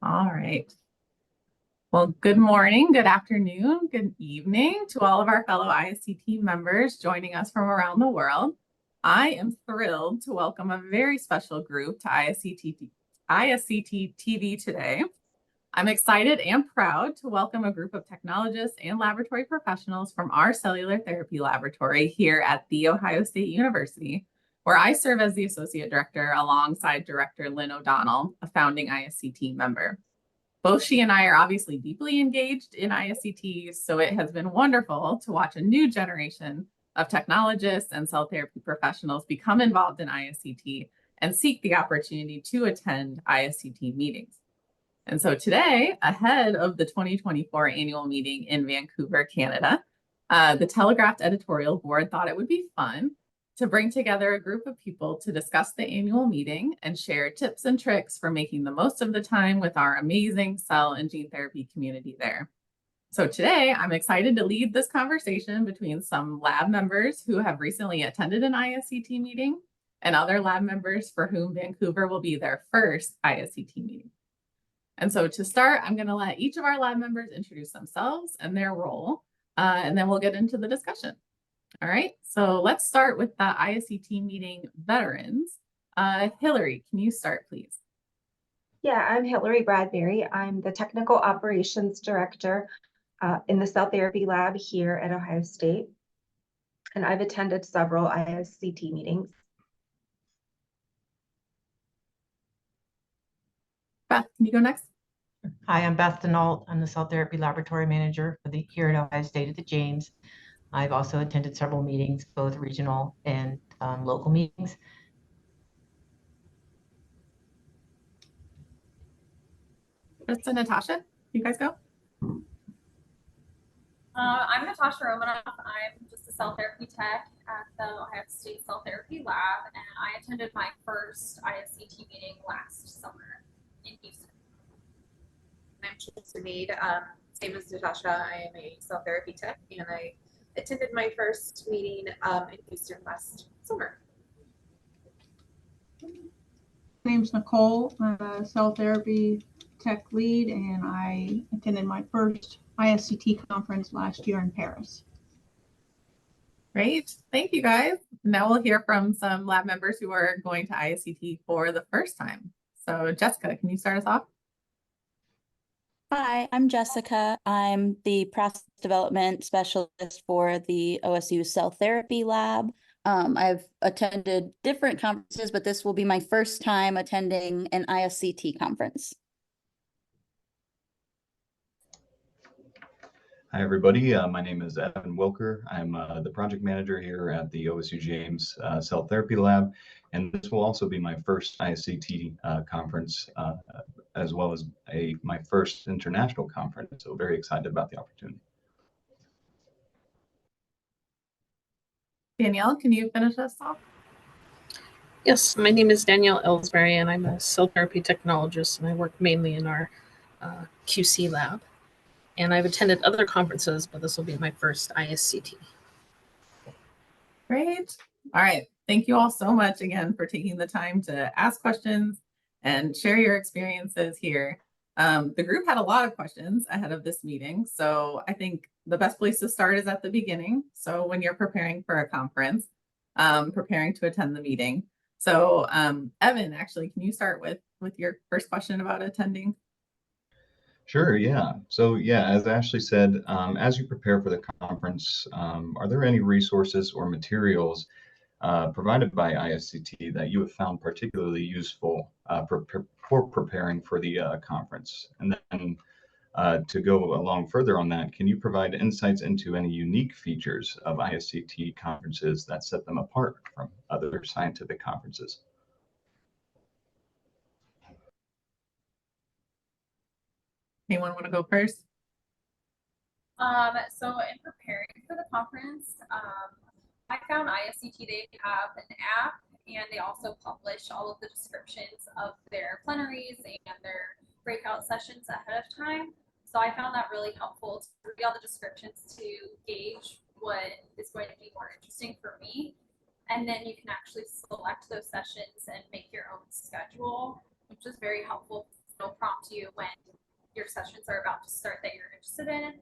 All right. Well, good morning, good afternoon, good evening to all of our fellow ISCT members joining us from around the world. I am thrilled to welcome a very special group to ISCT TV today. I'm excited and proud to welcome a group of technologists and laboratory professionals from our Cellular Therapy Laboratory here at The Ohio State University, where I serve as the Associate Director alongside Director Lynn O'Donnell, a founding ISCT member. Both she and I are obviously deeply engaged in ISCT, so it has been wonderful to watch a new generation of technologists and cell therapy professionals become involved in ISCT and seek the opportunity to attend ISCT meetings. And so today, ahead of the 2024 annual meeting in Vancouver, Canada, the Telegraph editorial board thought it would be fun to bring together a group of people to discuss the annual meeting and share tips and tricks for making the most of the time with our amazing cell and gene therapy community there. So today, I'm excited to lead this conversation between some lab members who have recently attended an ISCT meeting and other lab members for whom Vancouver will be their first ISCT meeting. And so to start, I'm going to let each of our lab members introduce themselves and their role, and then we'll get into the discussion. All right, so let's start with the ISCT meeting veterans. Hillary, can you start, please? Yeah, I'm Hillary Bradbury. I'm the Technical Operations Director in the Cell Therapy Lab here at Ohio State. And I've attended several ISCT meetings. Beth, can you go next? Hi, I'm Beth Denault. I'm the Cell Therapy Laboratory Manager for here at Ohio State at the James. I've also attended several meetings, both regional and local meetings. Krista, Natasha, you guys go. I'm Natasha Romanoff. I'm just a cell therapy tech at the Ohio State Cell Therapy Lab, and I attended my first ISCT meeting last summer in Houston. I'm Teresa Mead. Same as Natasha, I am a cell therapy tech, and I attended my first meeting in Houston last summer. My name's Nicole. I'm a cell therapy tech lead, and I attended my first ISCT conference last year in Paris. Great, thank you guys. Now we'll hear from some lab members who are going to ISCT for the first time. So Jessica, can you start us off? Hi, I'm Jessica. I'm the process development specialist for the OSU Cell Therapy Lab. I've attended different conferences, but this will be my first time attending an ISCT conference. Hi, everybody. My name is Evan Wilker. I'm the project manager here at the OSU James Cell Therapy Lab, and this will also be my first ISCT conference, as well as my first international conference. So very excited about the opportunity. Danielle, can you finish us off? Yes, my name is Danielle Ellsbury, and I'm a cell therapy technologist, and I work mainly in our QC lab. And I've attended other conferences, but this will be my first ISCT. Great. All right. Thank you all so much again for taking the time to ask questions and share your experiences here. The group had a lot of questions ahead of this meeting, so I think the best place to start is at the beginning. So when you're preparing for a conference, preparing to attend the meeting. So Evan, actually, can you start with your first question about attending? Sure, yeah. So yeah, as Ashley said, as you prepare for the conference, are there any resources or materials provided by ISCT that you have found particularly useful for preparing for the conference? And then to go along further on that, can you provide insights into any unique features of ISCT conferences that set them apart from other scientific conferences? Anyone want to go first? So in preparing for the conference, I found ISCT, they have an app, and they also publish all of the descriptions of their plenaries and their breakout sessions ahead of time. So I found that really helpful to read all the descriptions to gauge what is going to be more interesting for me. And then you can actually select those sessions and make your own schedule, which is very helpful. No prompt to you when your sessions are about to start that you're interested in.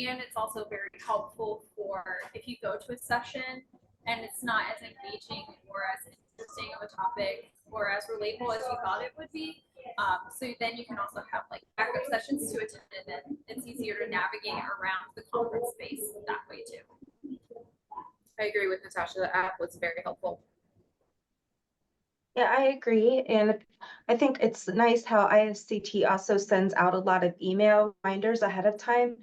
And it's also very helpful for if you go to a session and it's not as engaging or as interesting of a topic or as relatable as you thought it would be. So then you can also have like backup sessions to attend, and then it's easier to navigate around the conference space that way too. I agree with Natasha. The app was very helpful. Yeah, I agree. And I think it's nice how ISCT also sends out a lot of email reminders ahead of time,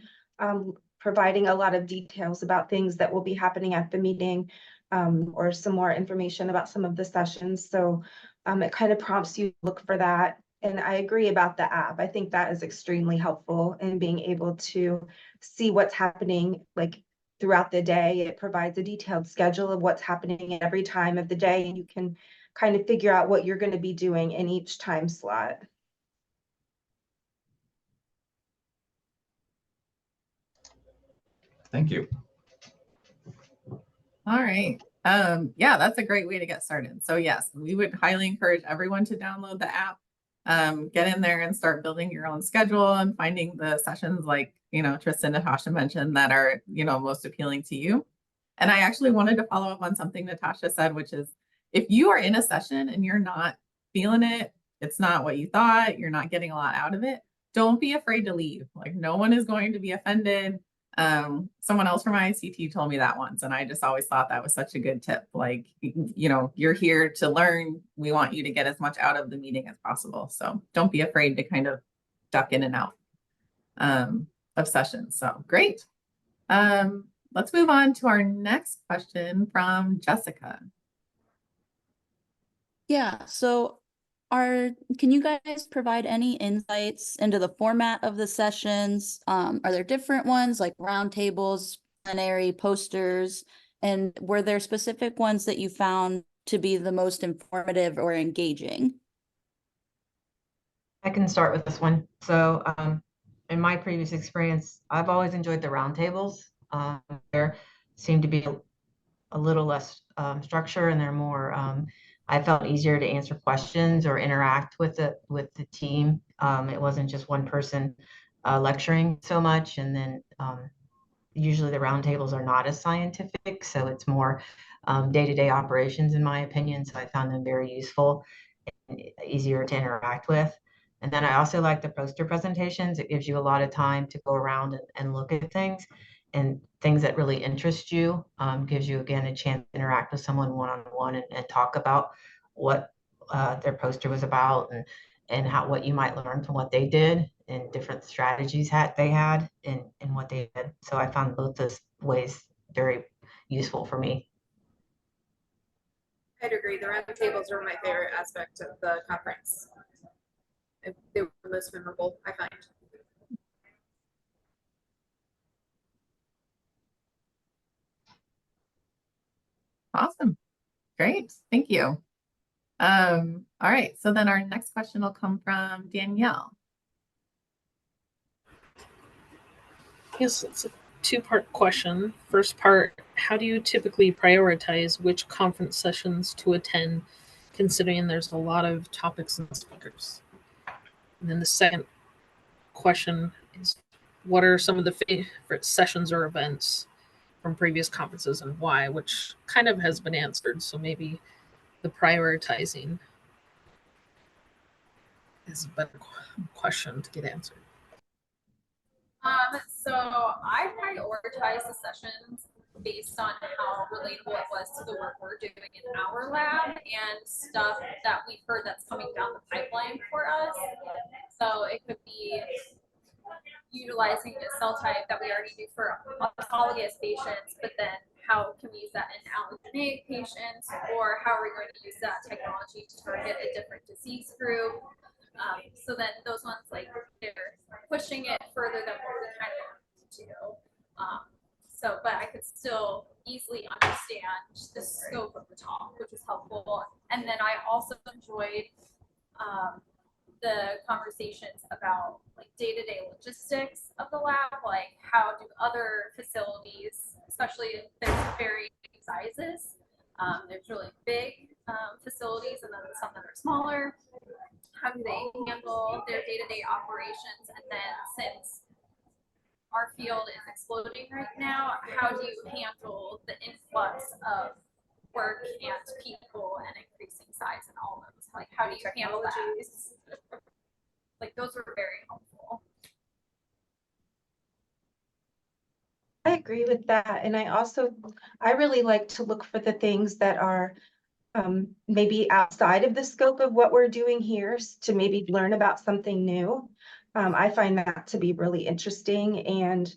providing a lot of details about things that will be happening at the meeting, or some more information about some of the sessions. So it kind of prompts you to look for that. And I agree about the app. I think that is extremely helpful in being able to see what's happening like throughout the day. It provides a detailed schedule of what's happening at every time of the day, and you can kind of figure out what you're going to be doing in each time slot. Thank you. All right. Yeah, that's a great way to get started. So yes, we would highly encourage everyone to download the app, get in there and start building your own schedule and finding the sessions like, Tristan and Natasha mentioned that are, most appealing to you. And I actually wanted to follow up on something Natasha said, which is if you are in a session and you're not feeling it, it's not what you thought, you're not getting a lot out of it, don't be afraid to leave. Like no one is going to be offended. Someone else from ISCT told me that once, and I just always thought that was such a good tip. Like, you're here to learn. We want you to get as much out of the meeting as possible. So don't be afraid to kind of duck in and out of sessions. So great. Let's move on to our next question from Jessica. Yeah, so can you guys provide any insights into the format of the sessions? Are there different ones like roundtables, plenary, posters, and were there specific ones that you found to be the most informative or engaging? I can start with this one. So in my previous experience, I've always enjoyed the roundtables. There seemed to be a little less structure, and they're more I felt easier to answer questions or interact with the team. It wasn't just one person lecturing so much, and then usually the roundtables are not as scientific, so it's more day-to-day operations, in my opinion. So I found them very useful and easier to interact with. And then I also like the poster presentations. It gives you a lot of time to go around and look at things and things that really interest you. Gives you, again, a chance to interact with someone one-on-one and talk about what their poster was about and what you might learn from what they did and different strategies they had in what they did. So I found both those ways very useful for me. I'd agree. The roundtables are my favorite aspect of the conference. They were the most memorable, I find. Awesome. Great. Thank you. All right. So then our next question will come from Danielle. Yes, it's a two-part question. First part, how do you typically prioritize which conference sessions to attend, considering there's a lot of topics and speakers? And then the second question is, what are some of the favorite sessions or events from previous conferences and why, which kind of has been answered. So maybe the prioritizing is a better question to get answered. So I prioritize the sessions based on how relatable it was to the work we're doing in our lab and stuff that we've heard that's coming down the pipeline for us. So it could be utilizing a cell type that we already do for autologous patients, but then how can we use that in allogeneic patients, or how are we going to use that technology to target a different disease group? So then those ones, like, they're pushing it further than what we kind of want to do. But I could still easily understand the scope of the talk, which is helpful. And then I also enjoyed the conversations about like day-to-day logistics of the lab, like how do other facilities, especially if there's varying sizes, there's really big facilities and then some that are smaller. how do they handle their day-to-day operations? And then since our field is exploding right now, how do you handle the influx of work and people and increasing size and all those? Like, how do you handle that? Like, those were very helpful. I agree with that. And I really like to look for the things that are maybe outside of the scope of what we're doing here to maybe learn about something new. I find that to be really interesting. And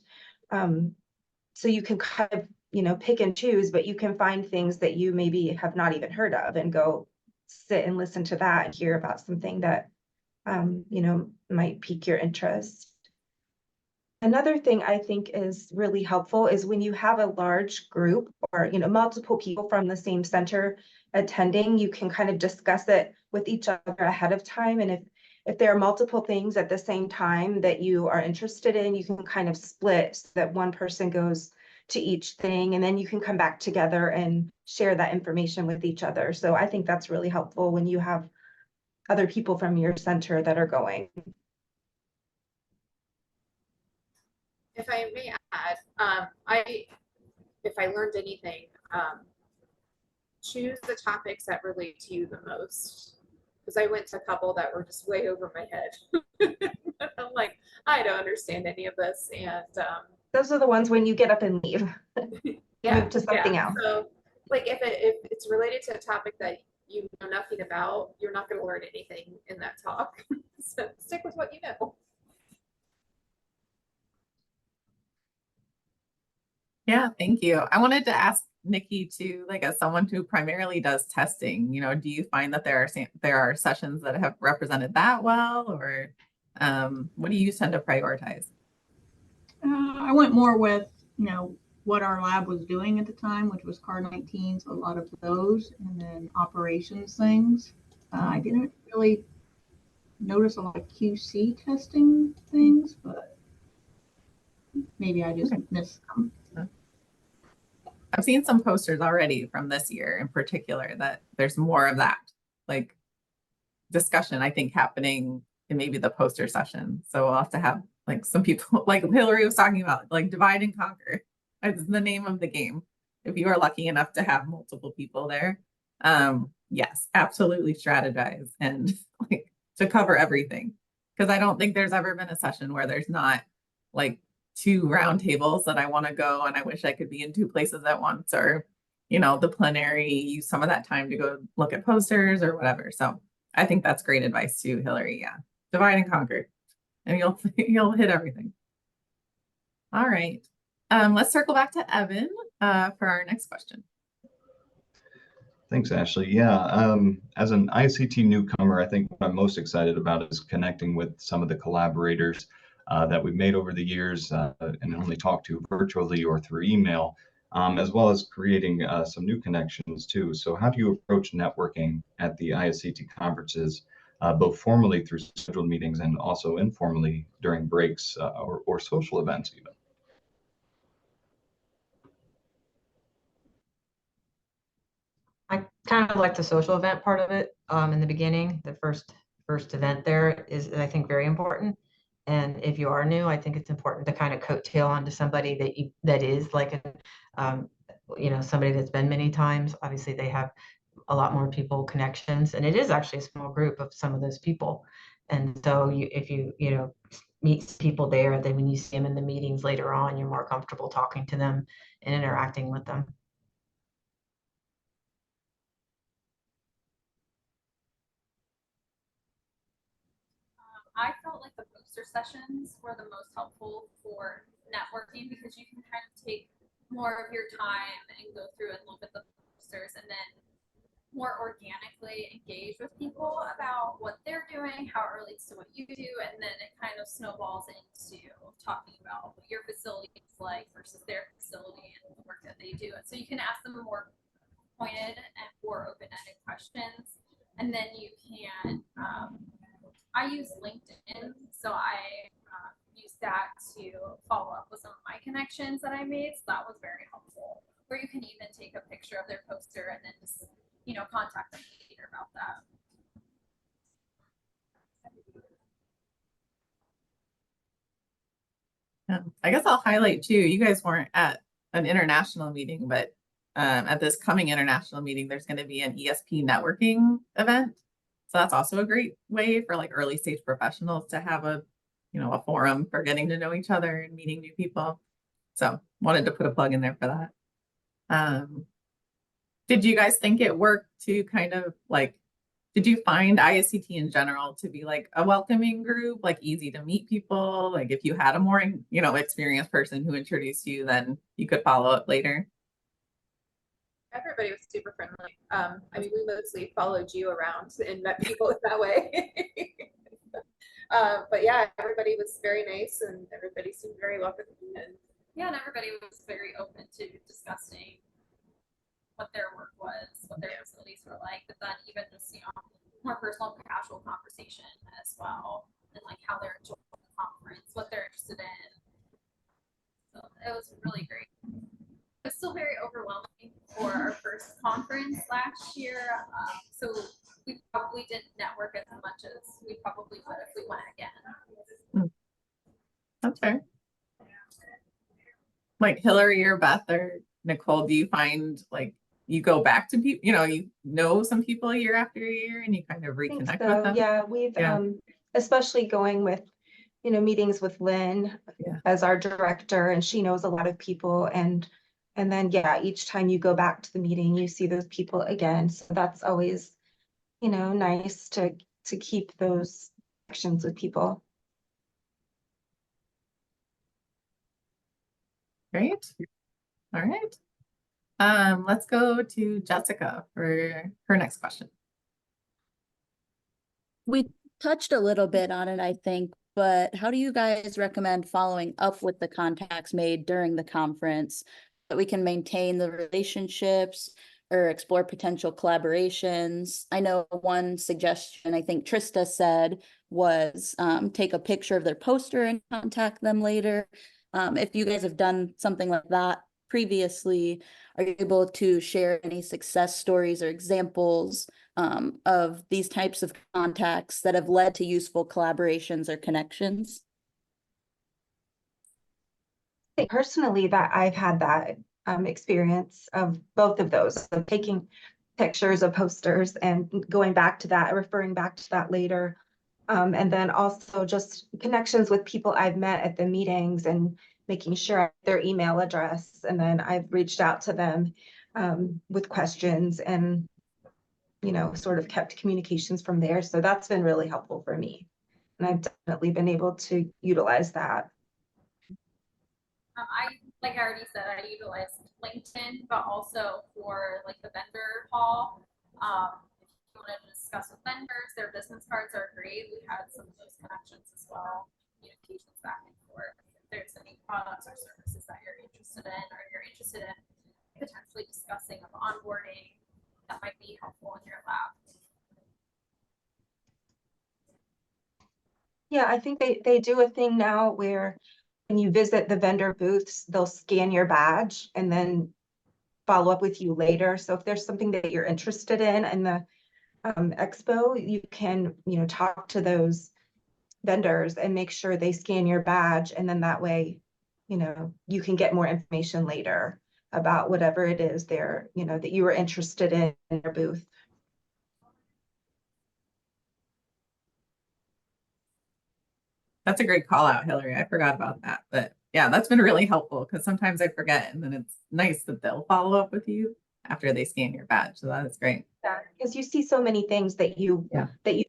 so you can kind of, pick and choose, but you can find things that you maybe have not even heard of and go sit and listen to that and hear about something that, might pique your interest. Another thing I think is really helpful is when you have a large group or, multiple people from the same center attending, you can kind of discuss it with each other ahead of time. And if there are multiple things at the same time that you are interested in, you can kind of split so that one person goes to each thing, and then you can come back together and share that information with each other. So I think that's really helpful when you have other people from your center that are going. If I may add, if I learned anything, choose the topics that relate to you the most. Because I went to a couple that were just way over my head. I'm like, I don't understand any of this. And those are the ones when you get up and leave. Move to something else. So, like, if it's related to a topic that you know nothing about, you're not going to learn anything in that talk. So stick with what you know. Yeah, thank you. I wanted to ask Nikki too, like as someone who primarily does testing, do you find that there are sessions that have represented that well, or what do you tend to prioritize? I went more with, what our lab was doing at the time, which was CAR 19, so a lot of those, and then operations things. I didn't really notice a lot of QC testing things, but maybe I just missed them. I've seen some posters already from this year in particular that there's more of that, like discussion, I think, happening in maybe the poster session. So we'll have to have like some people, like Hillary was talking about, like divide and conquer. It's the name of the game. If you are lucky enough to have multiple people there, yes, absolutely strategize and like to cover everything. Because I don't think there's ever been a session where there's not like 2 roundtables that I want to go and I wish I could be in 2 places at once, or the plenary, use some of that time to go look at posters or whatever. So I think that's great advice too, Hillary. Yeah, divide and conquer, and you'll hit everything. All right, let's circle back to Evan for our next question. Thanks, Ashley. Yeah, as an ISCT newcomer, I think what I'm most excited about is connecting with some of the collaborators that we've made over the years and only talked to virtually or through email, as well as creating some new connections too. So how do you approach networking at the ISCT conferences, both formally through scheduled meetings and also informally during breaks or social events even? I kind of like the social event part of it in the beginning. The first event there is, I think, very important. And if you are new, I think it's important to kind of coattail onto somebody that is like somebody that's been many times. Obviously, they have a lot more people connections, and it is actually a small group of some of those people. And so if you meet people there, then when you see them in the meetings later on, you're more comfortable talking to them and interacting with them. I felt like the poster sessions were the most helpful for networking because you can kind of take more of your time and go through and look at the posters and then more organically engage with people about what they're doing, how it relates to what you do, and then it kind of snowballs into talking about what your facility is like versus their facility and the work that they do. And so you can ask them more pointed and more open-ended questions, and then you can I use LinkedIn, so I use that to follow up with some of my connections that I made. So that was very helpful. Or you can even take a picture of their poster and then just, contact them later about that. Yeah. I guess I'll highlight too, you guys weren't at an international meeting, but at this coming international meeting, there's going to be an ESP networking event. So that's also a great way for like early stage professionals to have a, a forum for getting to know each other and meeting new people. So wanted to put a plug in there for that. Did you guys think it worked to kind of like, did you find ISCT in general to be like a welcoming group, like easy to meet people? Like if you had a more, experienced person who introduced you, then you could follow up later. Everybody was super friendly. I mean, we mostly followed you around and met people that way. But yeah, everybody was very nice and everybody seemed very welcoming. And yeah, and everybody was very open to discussing what their work was, what their facilities were like, but then even just, more personal, casual conversation as well, and like how they're enjoying the conference, what they're interested in. So it was really great. It's still very overwhelming for our first conference last year. So we probably didn't network as much as we probably would if we went again. That's fair. Like Hillary or Beth or Nicole, do you find like you go back to people, you know some people year after year and you kind of reconnect with them? Yeah, we've especially going with, meetings with Lynn as our director, and she knows a lot of people, and then each time you go back to the meeting, you see those people again. So that's always, nice to keep those connections with people. Great. All right. Let's go to Jessica for her next question. We touched a little bit on it, I think, but how do you guys recommend following up with the contacts made during the conference so that we can maintain the relationships or explore potential collaborations? I know one suggestion I think Trista said was take a picture of their poster and contact them later. If you guys have done something like that previously, are you able to share any success stories or examples of these types of contacts that have led to useful collaborations or connections? I think personally that I've had that experience of both of those, of taking pictures of posters and going back to that, referring back to that later. And then also just connections with people I've met at the meetings and making sure I have their email address. And then I've reached out to them with questions and, sort of kept communications from there. So that's been really helpful for me. And I've definitely been able to utilize that. Like I already said, I utilized LinkedIn, but also for like the vendor hall. If you want to discuss with vendors, their business cards are great. We had some of those connections as well, communications back and forth. If there's any products or services that you're interested in, or you're interested in potentially discussing of onboarding, that might be helpful in your lab. Yeah, I think they do a thing now where when you visit the vendor booths, they'll scan your badge and then follow up with you later. So if there's something that you're interested in the expo, you can, talk to those vendors and make sure they scan your badge. And then that way, you can get more information later about whatever it is there, that you were interested in their booth. That's a great call out, Hillary. I forgot about that. But yeah, that's been really helpful because sometimes I forget, and then it's nice that they'll follow up with you after they scan your badge. So that is great. Yeah, because you see so many things that you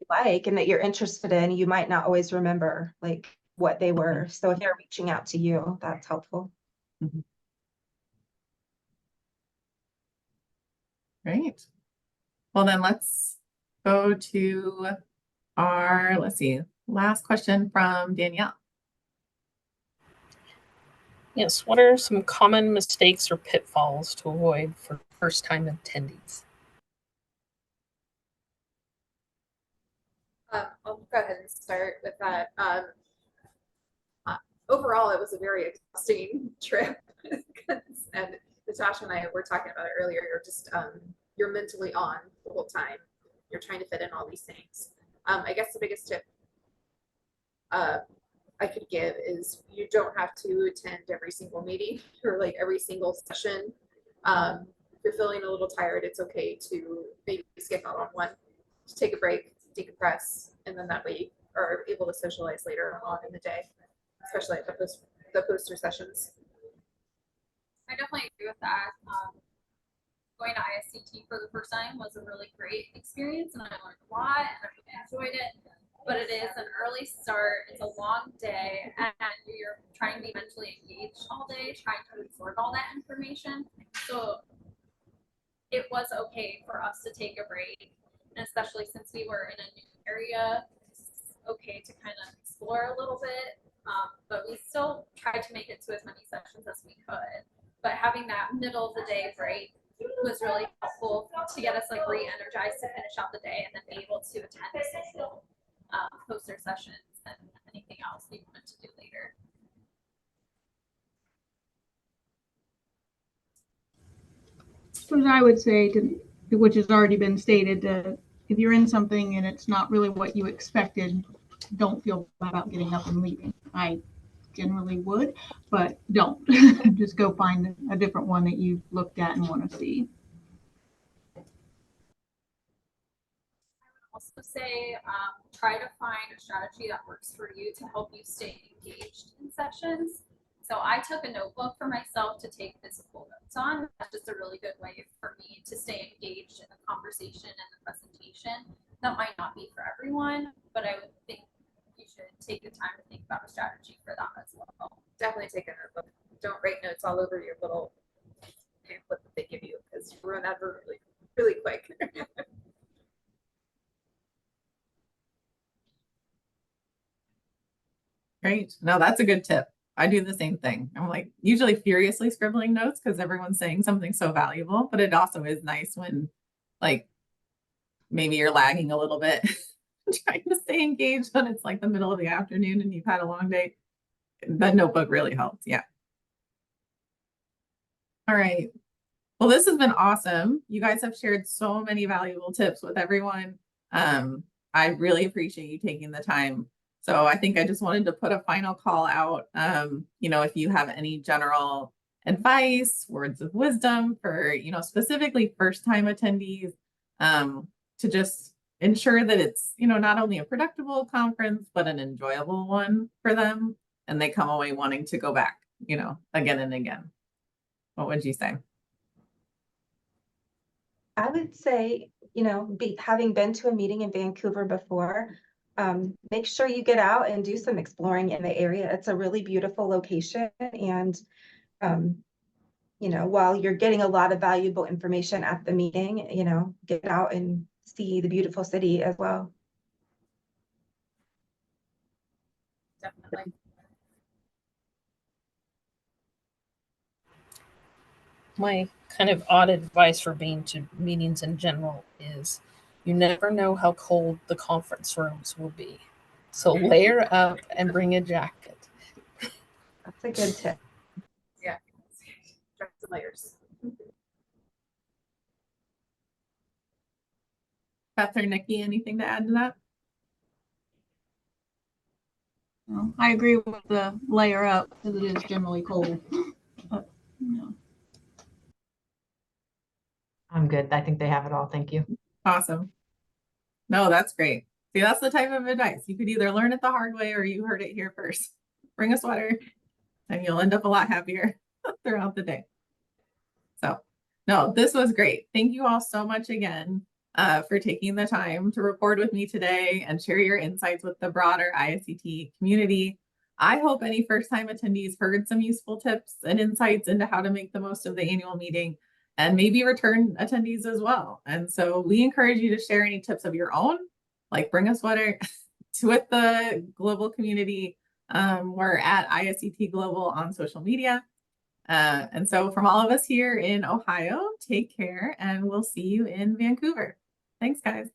like and that you're interested in, you might not always remember like what they were. So if they're reaching out to you, that's helpful. Mm-hmm. Great. Well, then let's go to our, last question from Danielle. Yes, what are some common mistakes or pitfalls to avoid for first-time attendees? I'll go ahead and start with that. Overall, it was a very exhausting trip. And Natasha and I were talking about it earlier. You're just, you're mentally on the whole time. You're trying to fit in all these things. I guess the biggest tip, I I could give is you don't have to attend every single meeting or like every single session. If you're feeling a little tired, it's okay to maybe skip out on one, to take a break, decompress, and then that way you are able to socialize later on in the day, especially at the poster sessions. I definitely agree with that. Going to ISCT for the first time was a really great experience, and I learned a lot and I really enjoyed it. But it is an early start, it's a long day, and you're trying to be mentally engaged all day, trying to absorb all that information. So it was okay for us to take a break, and especially since we were in a new area, it's okay to kind of explore a little bit. But we still tried to make it to as many sessions as we could. But having that middle of the day break was really helpful to get us like re-energized to finish out the day and then be able to attend the social poster sessions and anything else we wanted to do later. So I would say, which has already been stated, if you're in something and it's not really what you expected, don't feel bad about getting up and leaving. I generally would, but don't. Just go find a different one that you looked at and want to see. Also say try to find a strategy that works for you to help you stay engaged in sessions. So I took a notebook for myself to take physical notes on. That's just a really good way for me to stay engaged in the conversation and the presentation. That might not be for everyone, but I would think you should take the time to think about a strategy for that as well. Definitely take a notebook. Don't write notes all over your little pamphlet that they give you, because you run that really, really quick. Great. No, that's a good tip. I do the same thing. I'm like usually furiously scribbling notes because everyone's saying something so valuable, but it also is nice when like maybe you're lagging a little bit, trying to stay engaged when it's like the middle of the afternoon and you've had a long day. That notebook really helps. Yeah. All right. Well, this has been awesome. You guys have shared so many valuable tips with everyone. I really appreciate you taking the time. So I think I just wanted to put a final call out. If you have any general advice, words of wisdom for, specifically first-time attendees, to just ensure that it's, not only a productive conference, but an enjoyable one for them. And they come away wanting to go back, again and again. What would you say? I would say, having been to a meeting in Vancouver before, make sure you get out and do some exploring in the area. It's a really beautiful location. And, while you're getting a lot of valuable information at the meeting, get out and see the beautiful city as well. Definitely. My kind of odd advice for being to meetings in general is you never know how cold the conference rooms will be. So layer up and bring a jacket. That's a good tip. Yeah. Dress and layers. Beth or Nikki, anything to add to that? Well, I agree with the layer up because it is generally cold. But, I'm good. I think they have it all. Thank you. Awesome. No, that's great. See, that's the type of advice. You could either learn it the hard way or you heard it here first. Bring a sweater and you'll end up a lot happier throughout the day. So, no, this was great. Thank you all so much again for taking the time to record with me today and share your insights with the broader ISCT community. I hope any first-time attendees heard some useful tips and insights into how to make the most of the annual meeting, and maybe return attendees as well. And so we encourage you to share any tips of your own, like bring a sweater with the global community. We're at ISCT Global on social media. And so from all of us here in Ohio, take care and we'll see you in Vancouver. Thanks, guys.